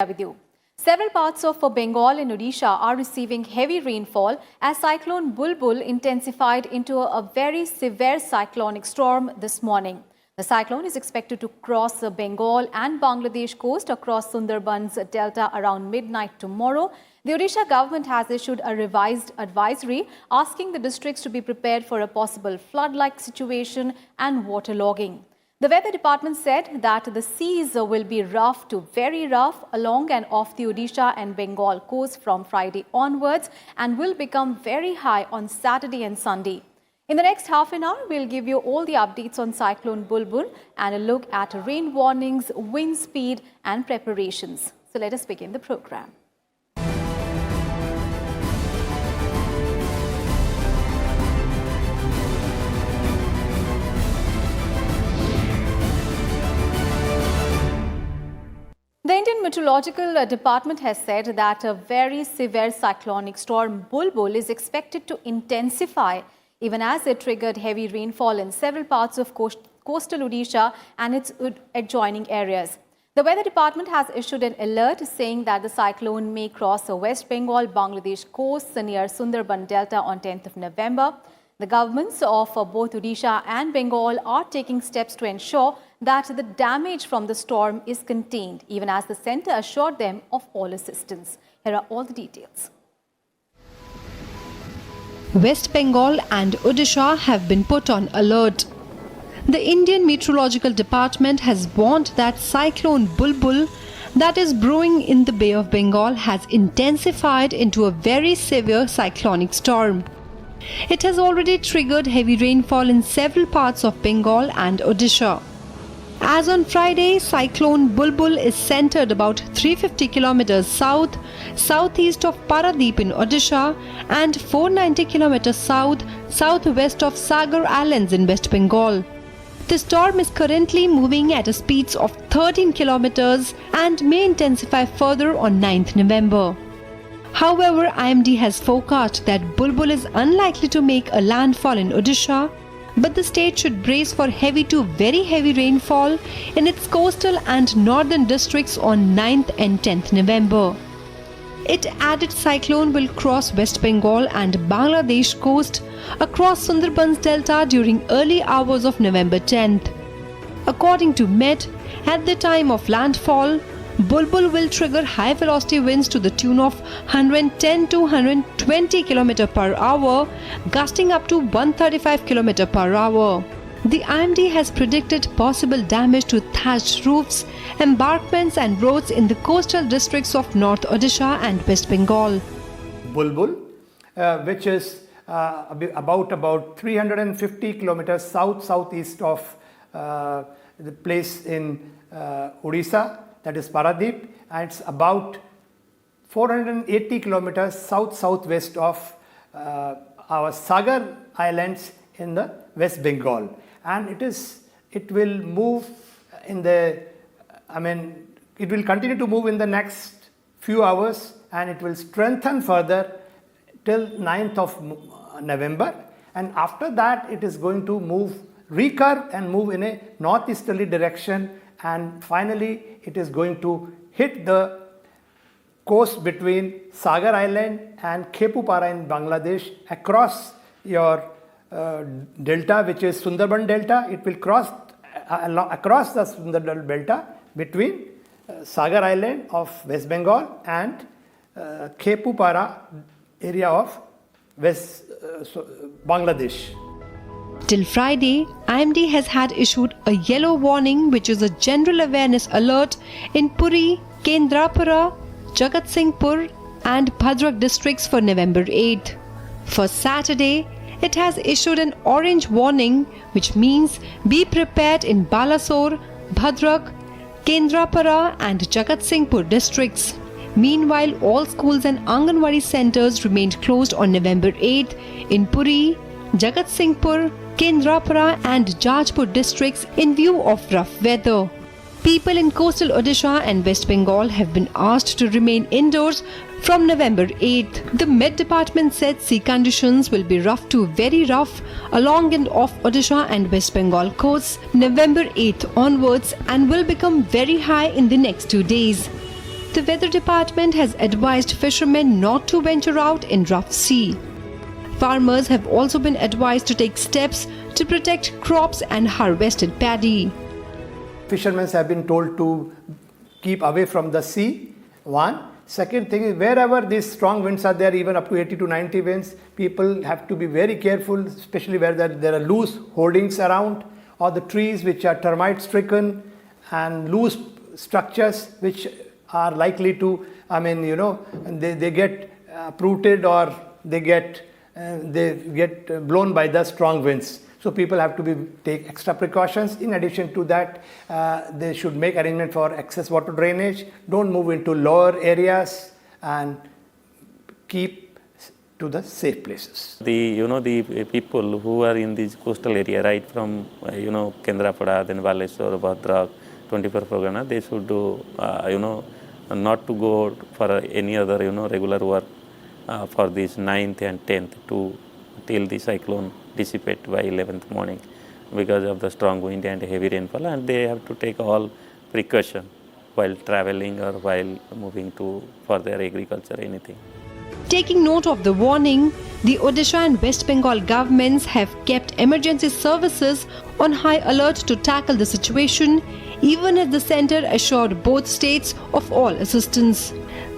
With you. Several parts of Bengal and Odisha are receiving heavy rainfall as Cyclone Bulbul intensified into a very severe cyclonic storm this morning. The cyclone is expected to cross the Bengal and Bangladesh coast across Sundarban's delta around midnight tomorrow. The Odisha government has issued a revised advisory asking the districts to be prepared for a possible flood-like situation and waterlogging. The weather department said that the seas will be rough to very rough along and off the Odisha and Bengal coast from Friday onwards and will become very high on Saturday and Sunday. In the next half an hour, we'll give you all the updates on Cyclone Bulbul and a look at rain warnings, wind speed and preparations. So let us begin the program. The Indian Meteorological Department has said that a very severe cyclonic storm Bulbul is expected to intensify even as it triggered heavy rainfall in several parts of coastal Odisha and its adjoining areas. The Weather Department has issued an alert saying that the cyclone may cross the West Bengal Bangladesh coast near Sundarban Delta on 10th of November. The governments of both Odisha and Bengal are taking steps to ensure that the damage from the storm is contained, even as the centre assured them of all assistance. Here are all the details. West Bengal and Odisha have been put on alert. The Indian Meteorological Department has warned that Cyclone Bulbul that is brewing in the Bay of Bengal has intensified into a very severe cyclonic storm. It has already triggered heavy rainfall in several parts of Bengal and Odisha. As on Friday, Cyclone Bulbul is centered about 350 kilometers southeast of Paradeep in Odisha and 490 kilometers southwest of Sagar Islands in West Bengal. The storm is currently moving at a speed of 13 kilometers and may intensify further on 9th November. However, IMD has forecast that Bulbul is unlikely to make a landfall in Odisha, but the state should brace for heavy to very heavy rainfall in its coastal and northern districts on 9th and 10th November. It added cyclone will cross West Bengal and Bangladesh coast across Sundarban's delta during early hours of November 10th. According to Met, at the time of landfall, Bulbul will trigger high-velocity winds to the tune of 110 to 120 km per hour, gusting up to 135 km per hour. The IMD has predicted possible damage to thatched roofs, embankments and roads in the coastal districts of North Odisha and West Bengal. Bulbul, which is about 350 kilometers southeast of the place in Odisha, that is Paradeep, and it's about 480 kilometers southwest of our Sagar Islands in the West Bengal, and it will move in the, it will continue to move in the next few hours, and it will strengthen further till 9th of November, and after that it is going to recurve and move in a northeasterly direction, and finally it is going to hit the coast between Sagar Island and Khepupara in Bangladesh across your delta, which is Sundarban Delta. It will cross across the Sundarban Delta between Sagar Island of West Bengal and Khepupara area of Bangladesh. Till Friday, IMD has had issued a yellow warning, which is a general awareness alert in Puri, Kendrapara, Jagatsinghpur and Bhadrak districts for November 8th. For Saturday, it has issued an orange warning, which means be prepared in Balasore, Bhadrak, Kendrapara and Jagatsinghpur districts. Meanwhile, all schools and Anganwadi centers remained closed on November 8th in Puri, Jagatsinghpur, Kendrapara and Jajpur districts in view of rough weather. People in coastal Odisha and West Bengal have been asked to remain indoors from November 8th. The Met Department said sea conditions will be rough to very rough along and off Odisha and West Bengal coasts November 8th onwards and will become very high in the next 2 days. The weather department has advised fishermen not to venture out in rough sea. Farmers have also been advised to take steps to protect crops and harvested paddy. Fishermen have been told to keep away from the sea, one. Second thing is, wherever these strong winds are there, even up to 80 to 90 winds, people have to be very careful, especially where there are loose hoardings around, or the trees which are termite stricken, and loose structures which are likely to, they get uprooted, or they get blown by the strong winds. So people have to take extra precautions. In addition to that, they should make arrangement for excess water drainage. Don't move into lower areas and keep to the safe places. The people who are in this coastal area, right from Kendrapada, then Baleshwar, Bhadrak, 24 Pargana, they should do not to go for any other regular work for this 9th and 10th till the cyclone dissipate by 11th morning because of the strong wind and heavy rainfall, and they have to take all precaution while traveling or while moving for their agriculture, anything. Taking note of the warning, the Odisha and West Bengal governments have kept emergency services on high alert to tackle the situation, even as the centre assured both states of all assistance.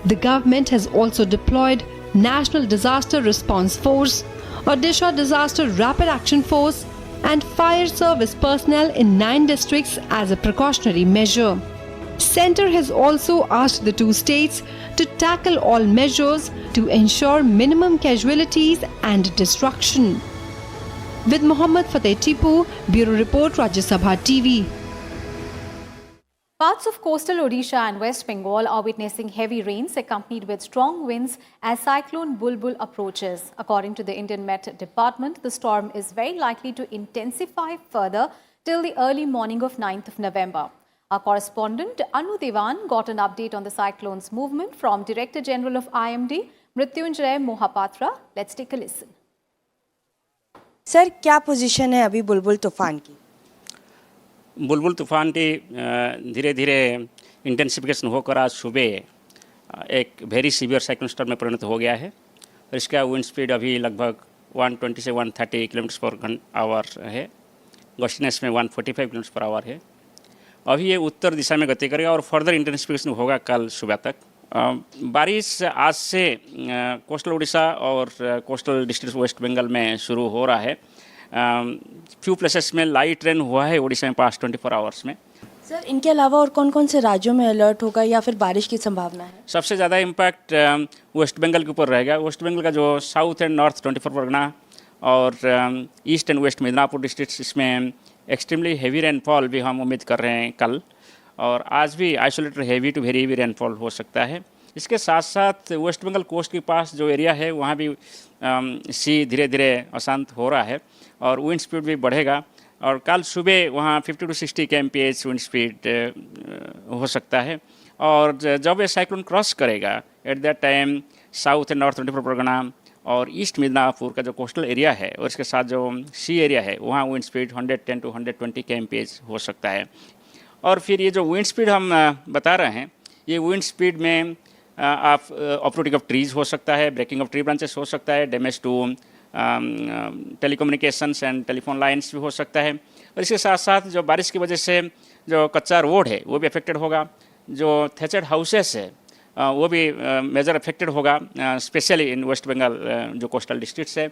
The government has also deployed National Disaster Response Force, Odisha Disaster Rapid Action Force and Fire Service personnel in 9 districts as a precautionary measure. Centre has also asked the two states to tackle all measures to ensure minimum casualties and destruction. With Mohammad Fateh Tipu, Bureau Report, Rajya Sabha TV. Parts of coastal Odisha and West Bengal are witnessing heavy rains accompanied with strong winds as Cyclone Bulbul approaches. According to the Indian Met Department, the storm is very likely to intensify further till the early morning of 9th of November. Our correspondent Anu Devan got an update on the cyclone's movement from Director General of IMD, Mrityunjay Mohapatra. Let's take a listen. Sir, क्या position है अभी बुलबुल तूफान की? बुलबुल तूफान की धीरे धीरे intensification होकर आज सुबह एक वेरी सीवियर साइक्लोन स्टॉर्म में परिणत हो गया है और इसका विंड स्पीड अभी लगभग 120 से 130 किलोमीटर पर आवर है। गस्टिनेस में 145 किलोमीटर पर आवर है। अभी ये उत्तर दिशा में गति करेगा और फर्दर इंटेंसिफिकेशन होगा कल सुबह तक। बारिश आज से कोस्टल उड़ीसा और कोस्टल डिस्ट्रिक्ट वेस्ट बंगाल में शुरू हो रहा है। फ्यू प्लेसेस में लाइट रेन हुआ है उड़ीसा में पास्ट 24 आवर्स में। सर, इनके अलावा और कौन कौन से राज्यों में अलर्ट होगा या फिर बारिश की संभावना है? सबसे ज़्यादा इम्पैक्ट वेस्ट बंगाल के ऊपर रहेगा। वेस्ट बंगाल का जो साउथ एंड नॉर्थ 24 परगना और east and west Midnapore district, इसमें एक्सट्रीमली हेवी रेनफॉल भी हम उम्मीद कर रहे हैं कल, और आज भी isolated heavy to very heavy rainfall हो सकता है। इसके साथ साथ वेस्ट बंगाल कोस्ट के पास जो एरिया है वहाँ भी सी धीरे धीरे अशांत हो रहा है और विंड स्पीड भी बढ़ेगा और कल सुबह वहाँ 50 to 60 kmph विंड स्पीड हो सकता है। और जब ये साइक्लोन क्रॉस करेगा at that time south and north 24 Pargana और ईस्ट मिदनापुर का जो कोस्टल एरिया है और इसके साथ जो सी एरिया है वहाँ विंड स्पीड 110 to 120 kmph हो सकता है। और फिर ये जो विंड स्पीड हम बता रहे हैं, ये विंड स्पीड में आप अपरूटिंग ऑफ ट्रीज हो सकता है, ब्रेकिंग ऑफ ट्री ब्रांचेस हो सकता है, damage to telecommunications and telephone lines भी हो सकता है। और इसके साथ साथ जो बारिश की वजह से जो कच्चा रोड है वो भी अफेक्टेड होगा, जो थेचर्ड हाउसेस है वो भी मेजर अफेक्टेड होगा, स्पेशली इन वेस्ट बंगाल जो कोस्टल डिस्ट्रिक्ट्स है,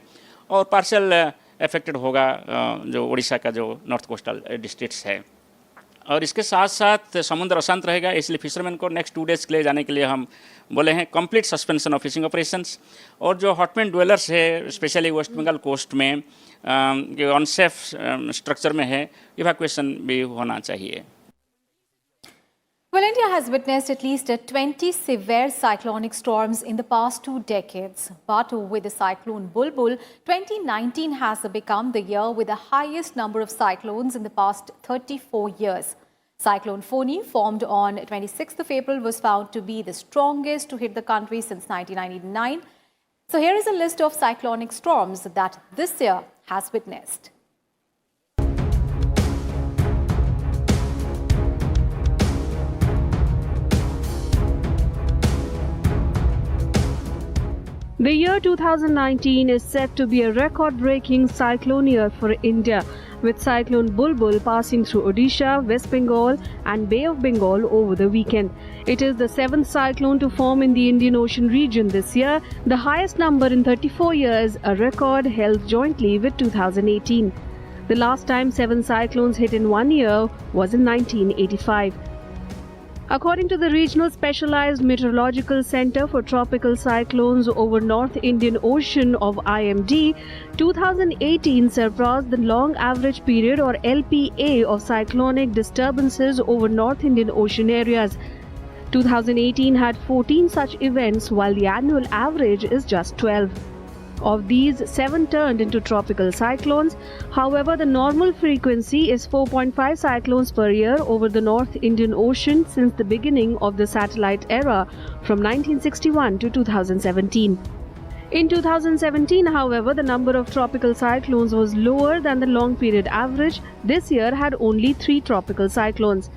और पार्शियल अफेक्टेड होगा जो उड़ीसा का जो नॉर्थ कोस्टल डिस्ट्रिक्ट्स है। और इसके साथ साथ समुद्र अशांत रहेगा, इसलिए फिशरमैन को नेक्स्ट 2 डेज़ के लिए जाने के लिए हम बोले हैं complete suspension of fishing operations. और जो हॉटमेन ड्वेलर्स है स्पेशली वेस्ट बंगाल कोस्ट में जो अनसेफ स्ट्रक्चर में है, इवैक्यूएशन भी होना चाहिए। Well, India has witnessed at least 20 severe cyclonic storms in the past 2 decades. But with the cyclone Bulbul, 2019 has become the year with the highest number of cyclones in the past 34 years. Cyclone Foni, formed on 26th of April, was found to be the strongest to hit the country since 1999. So here is a list of cyclonic storms that this year has witnessed. The year 2019 is set to be a record-breaking cyclone year for India, with Cyclone Bulbul passing through Odisha, West Bengal and Bay of Bengal over the weekend. It is the 7th cyclone to form in the Indian Ocean region this year, the highest number in 34 years, a record held jointly with 2018. The last time 7 cyclones hit in one year was in 1985. According to the Regional Specialized Meteorological Center for Tropical Cyclones over North Indian Ocean of IMD, 2018 surpassed the long average period or LPA of cyclonic disturbances over North Indian Ocean areas. 2018 had 14 such events while the annual average is just 12. Of these, 7 turned into tropical cyclones. However, the normal frequency is 4.5 cyclones per year over the North Indian Ocean since the beginning of the satellite era from 1961 to 2017. In 2017, however, the number of tropical cyclones was lower than the long period average. This year had only 3 tropical cyclones.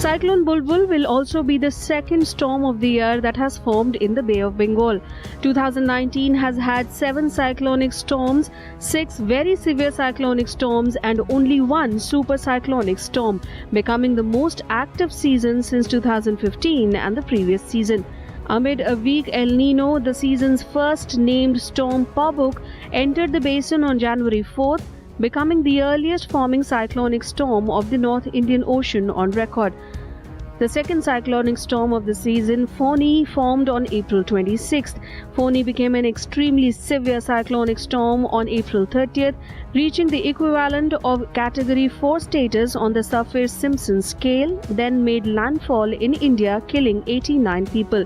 Cyclone Bulbul will also be the second storm of the year that has formed in the Bay of Bengal. 2019 has had 7 cyclonic storms, 6 very severe cyclonic storms and only 1 super cyclonic storm, becoming the most active season since 2015 and the previous season. Amid a weak El Nino, the season's first named storm Pabuk entered the basin on January 4th, becoming the earliest forming cyclonic storm of the North Indian Ocean on record. The second cyclonic storm of the season, Phony, formed on April 26th. Phony became an extremely severe cyclonic storm on April 30th, reaching the equivalent of Category 4 status on the Saffir-Simpson scale, then made landfall in India, killing 89 people.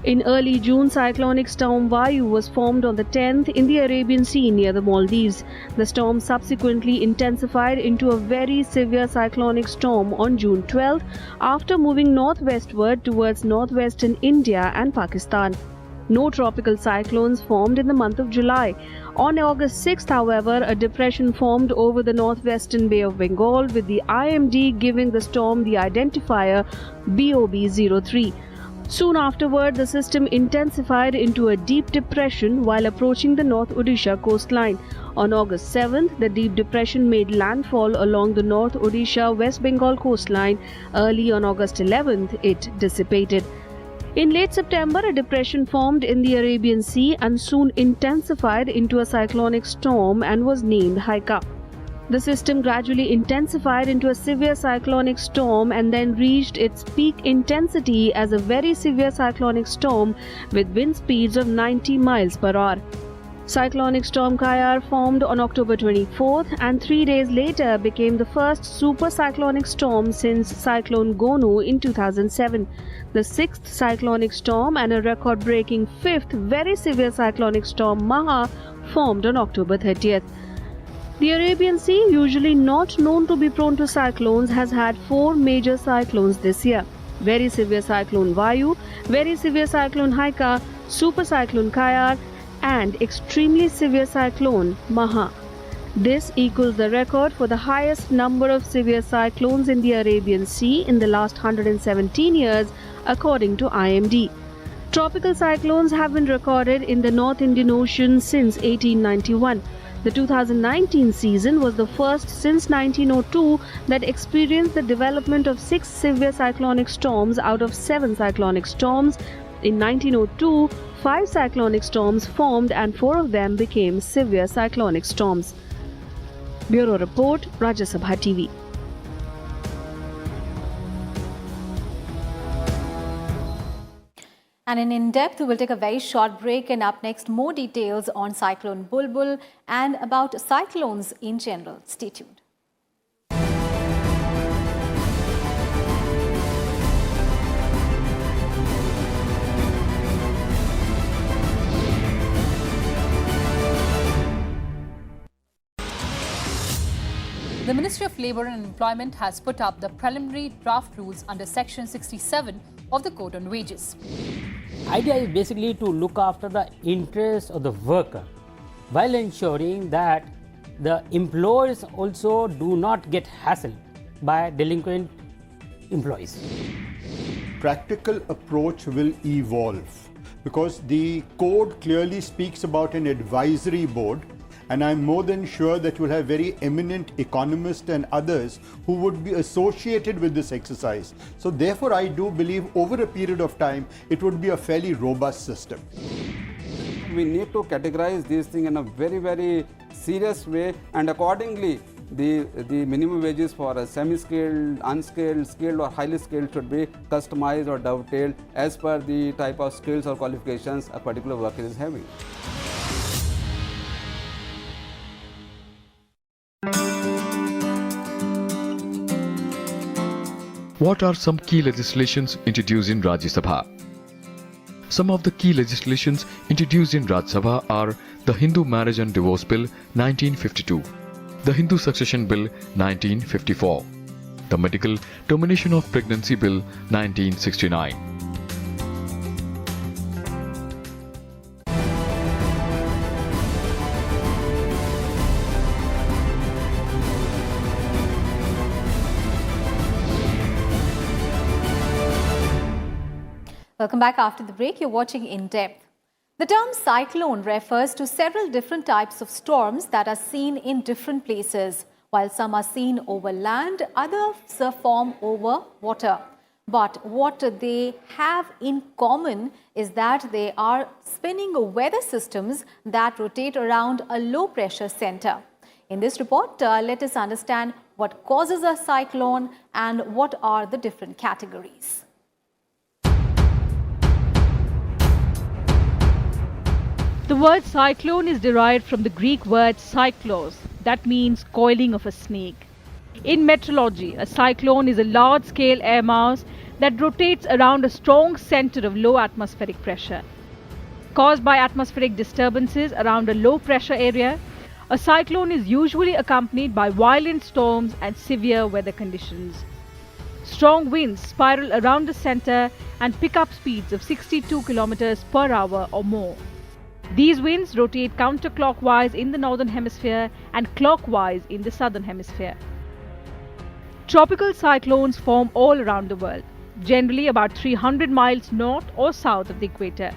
In early June, cyclonic storm Vayu was formed on the 10th in the Arabian Sea near the Maldives. The storm subsequently intensified into a very severe cyclonic storm on June 12th after moving northwestward towards northwestern India and Pakistan. No tropical cyclones formed in the month of July. On August 6th, however, a depression formed over the northwestern Bay of Bengal, with the IMD giving the storm the identifier BOB03. Soon afterward, the system intensified into a deep depression while approaching the North Odisha coastline. On August 7th, the deep depression made landfall along the North Odisha-West Bengal coastline. Early on August 11th, it dissipated. In late September, a depression formed in the Arabian Sea and soon intensified into a cyclonic storm and was named Haika. The system gradually intensified into a severe cyclonic storm and then reached its peak intensity as a very severe cyclonic storm with wind speeds of 90 miles per hour. Cyclonic storm Kayar formed on October 24th and 3 days later became the first super cyclonic storm since Cyclone Gonu in 2007. The 6th cyclonic storm and a record-breaking 5th very severe cyclonic storm Maha formed on October 30th. The Arabian Sea, usually not known to be prone to cyclones, has had 4 major cyclones this year. Very severe cyclone Vayu, very severe cyclone Haika, super cyclone Kayar and extremely severe cyclone Maha. This equals the record for the highest number of severe cyclones in the Arabian Sea in the last 117 years, according to IMD. Tropical cyclones have been recorded in the North Indian Ocean since 1891. The 2019 season was the first since 1902 that experienced the development of 6 severe cyclonic storms out of 7 cyclonic storms. In 1902, 5 cyclonic storms formed and 4 of them became severe cyclonic storms. Bureau Report, Rajya Sabha TV. And in depth, we'll take a very short break, and up next, more details on Cyclone Bulbul and about cyclones in general. Stay tuned. The Ministry of Labour and Employment has put up the preliminary draft rules under Section 67 of the Code on Wages. Idea is basically to look after the interests of the worker while ensuring that the employers also do not get hassled by delinquent employees. Practical approach will evolve because the code clearly speaks about an advisory board, and I'm more than sure that you'll have very eminent economists and others who would be associated with this exercise. So therefore I do believe over a period of time it would be a fairly robust system. We need to categorize these things in a very, very serious way, and accordingly the minimum wages for a semi-skilled, unskilled, skilled or highly skilled should be customized or dovetailed as per the type of skills or qualifications a particular worker is having. What are some key legislations introduced in Rajya Sabha? Some of the key legislations introduced in Rajya Sabha are the Hindu Marriage and Divorce Bill 1952, the Hindu Succession Bill 1954, the Medical Termination of Pregnancy Bill 1969. Welcome back after the break. You're watching In Depth. The term cyclone refers to several different types of storms that are seen in different places. While some are seen over land, others are formed over water. But what they have in common is that they are spinning weather systems that rotate around a low pressure center. In this report, let us understand what causes a cyclone and what are the different categories. The word cyclone is derived from the Greek word cyclos, that means coiling of a snake. In meteorology, a cyclone is a large-scale air mass that rotates around a strong center of low atmospheric pressure. Caused by atmospheric disturbances around a low-pressure area, a cyclone is usually accompanied by violent storms and severe weather conditions. Strong winds spiral around the center and pick up speeds of 62 km per hour or more. These winds rotate counterclockwise in the northern hemisphere and clockwise in the southern hemisphere. Tropical cyclones form all around the world, generally about 300 miles north or south of the equator.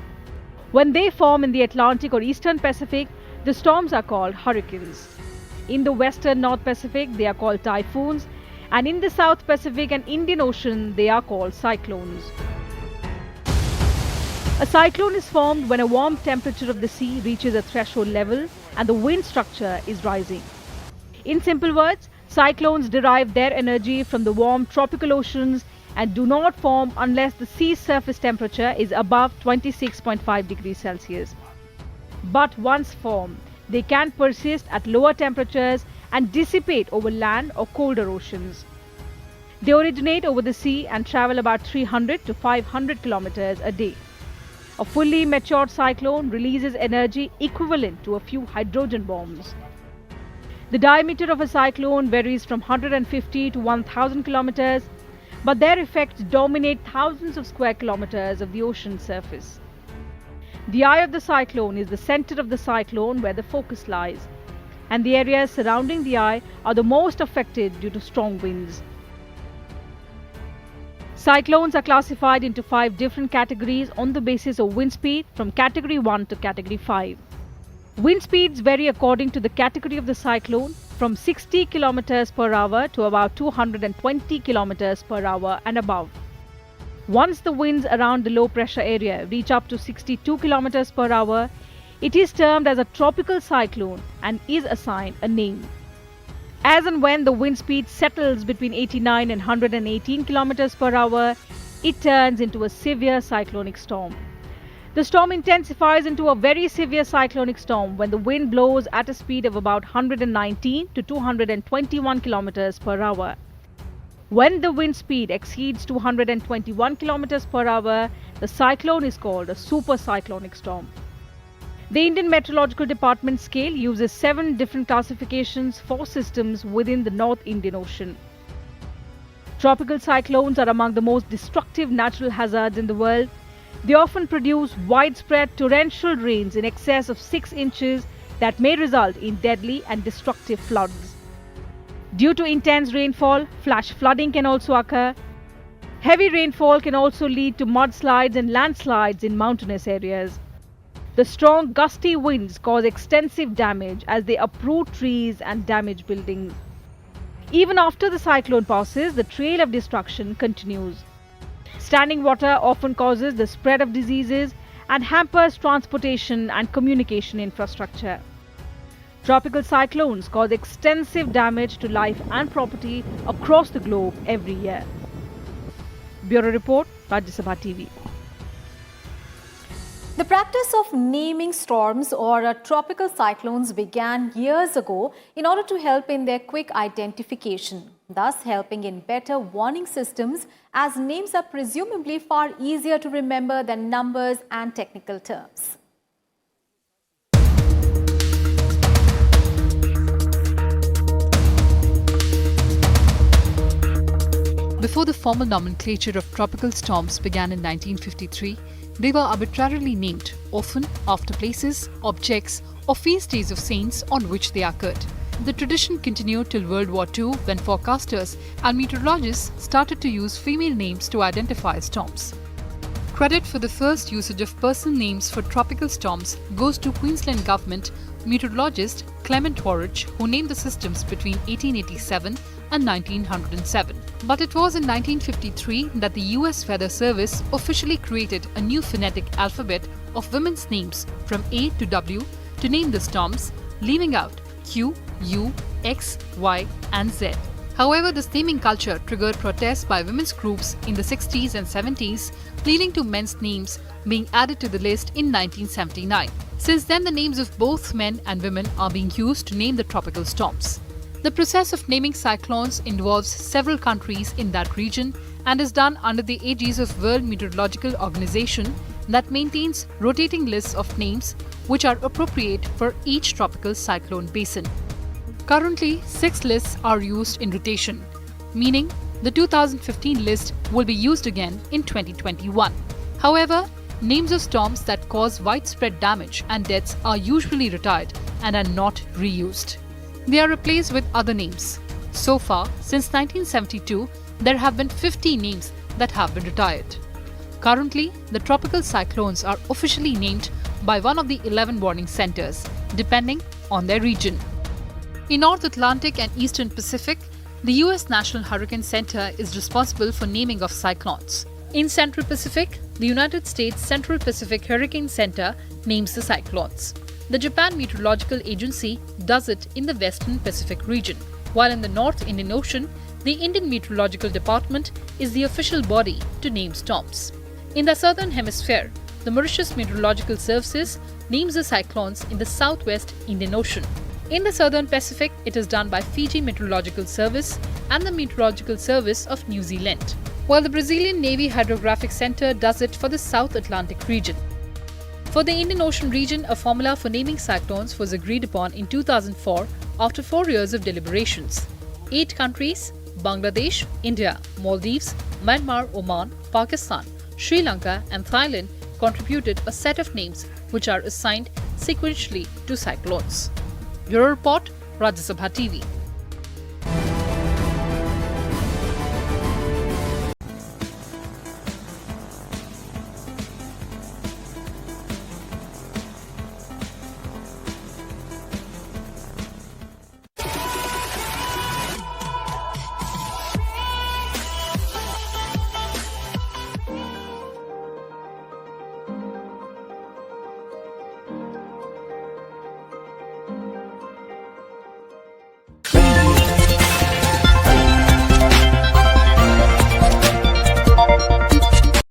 When they form in the Atlantic or Eastern Pacific, the storms are called hurricanes. In the Western North Pacific, they are called typhoons, and in the South Pacific and Indian Ocean, they are called cyclones. A cyclone is formed when a warm temperature of the sea reaches a threshold level and the wind structure is rising. In simple words, cyclones derive their energy from the warm tropical oceans and do not form unless the sea's surface temperature is above 26.5 degrees Celsius. But once formed, they can persist at lower temperatures and dissipate over land or colder oceans. They originate over the sea and travel about 300 to 500 kilometers a day. A fully matured cyclone releases energy equivalent to a few hydrogen bombs. The diameter of a cyclone varies from 150 to 1000 kilometers, but their effects dominate thousands of square kilometers of the ocean surface. The eye of the cyclone is the center of the cyclone where the focus lies, and the areas surrounding the eye are the most affected due to strong winds. Cyclones are classified into 5 different categories on the basis of wind speed from category 1 to category 5. Wind speeds vary according to the category of the cyclone from 60 km per hour to about 220 km per hour and above. Once the winds around the low pressure area reach up to 62 km per hour, it is termed as a tropical cyclone and is assigned a name. As and when the wind speed settles between 89 and 118 km per hour, it turns into a severe cyclonic storm. The storm intensifies into a very severe cyclonic storm when the wind blows at a speed of about 119 to 221 km per hour. When the wind speed exceeds 221 km per hour, the cyclone is called a supercyclonic storm. The Indian Meteorological Department scale uses 7 different classifications for systems within the North Indian Ocean. Tropical cyclones are among the most destructive natural hazards in the world. They often produce widespread torrential rains in excess of 6 inches that may result in deadly and destructive floods. Due to intense rainfall, flash flooding can also occur. Heavy rainfall can also lead to mudslides and landslides in mountainous areas. The strong gusty winds cause extensive damage as they uproot trees and damage buildings. Even after the cyclone passes, the trail of destruction continues. Standing water often causes the spread of diseases and hampers transportation and communication infrastructure. Tropical cyclones cause extensive damage to life and property across the globe every year. Bureau Report, Rajya Sabha TV. The practice of naming storms or tropical cyclones began years ago in order to help in their quick identification, thus helping in better warning systems, as names are presumably far easier to remember than numbers and technical terms. Before the formal nomenclature of tropical storms began in 1953, they were arbitrarily named, often after places, objects, or feast days of saints on which they occurred. The tradition continued till World War II, when forecasters and meteorologists started to use female names to identify storms. Credit for the first usage of personal names for tropical storms goes to Queensland Government meteorologist Clement Horridge, who named the systems between 1887 and 1907. But it was in 1953 that the US Weather Service officially created a new phonetic alphabet of women's names from A to W to name the storms, leaving out Q, U, X, Y, and Z. However, this naming culture triggered protests by women's groups in the 60s and 70s, leading to men's names being added to the list in 1979. Since then, the names of both men and women are being used to name the tropical storms. The process of naming cyclones involves several countries in that region and is done under the aegis of World Meteorological Organization that maintains rotating lists of names which are appropriate for each tropical cyclone basin. Currently, 6 lists are used in rotation, meaning the 2015 list will be used again in 2021. However, names of storms that cause widespread damage and deaths are usually retired and are not reused. They are replaced with other names. So far, since 1972, there have been 50 names that have been retired. Currently, the tropical cyclones are officially named by one of the 11 warning centers, depending on their region. In North Atlantic and Eastern Pacific, the US National Hurricane Center is responsible for naming of cyclones. In Central Pacific, the United States Central Pacific Hurricane Center names the cyclones. The Japan Meteorological Agency does it in the Western Pacific region, while in the North Indian Ocean, the Indian Meteorological Department is the official body to name storms. In the Southern Hemisphere, the Mauritius Meteorological Services names the cyclones in the Southwest Indian Ocean. In the Southern Pacific, it is done by Fiji Meteorological Service and the Meteorological Service of New Zealand, while the Brazilian Navy Hydrographic Center does it for the South Atlantic region. For the Indian Ocean region, a formula for naming cyclones was agreed upon in 2004 after 4 years of deliberations. 8 countries, Bangladesh, India, Maldives, Myanmar, Oman, Pakistan, Sri Lanka and Thailand, contributed a set of names which are assigned sequentially to cyclones. Bureau Report, Rajya Sabha TV.